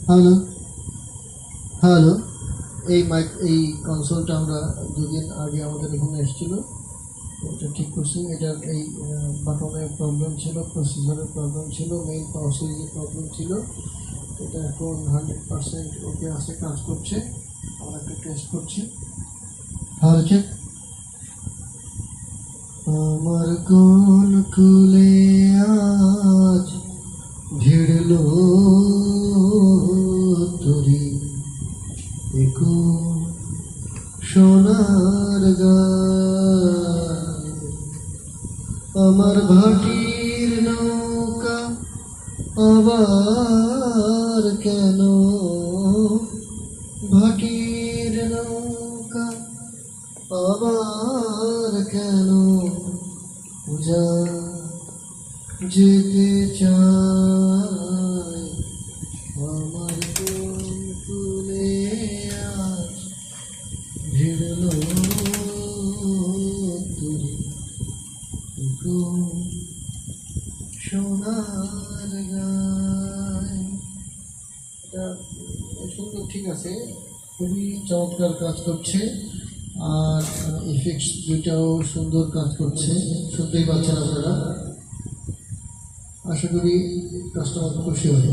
Hello, hello. এই কনসোলটা আমরা দুদিন আগে আমাদের এখানে এসেছিল, এটা ঠিক করছি। এটার এই বাটনের প্রবলেম ছিল, প্রসেসরের প্রবলেম ছিল, মেইন পাওয়ার সুইচের প্রবলেম ছিল। এটা এখন 100% ওকে আছে, কাজ করছে। আমরা একটু টেস্ট করছি। Hello check. আমার কোন কুলে আজ ভিড়লো তরি, একু সোনার গান। আমার ভাটির নৌকা আবার কেন, ভাটির নৌকা আবার কেন পূজা যেতে চায়। আমার কোন কুলে আজ ভিড়লো তুরি, একু সোনার গায়। এটা সুন্দর, ঠিক আছে, খুবই চমৎকার কাজ করছে। আর ইফেক্টস দুইটাও সুন্দর কাজ করছে, শুনতেই পাচ্ছেন আপনারা। আশা করি কাস্টমার খুশি হবে।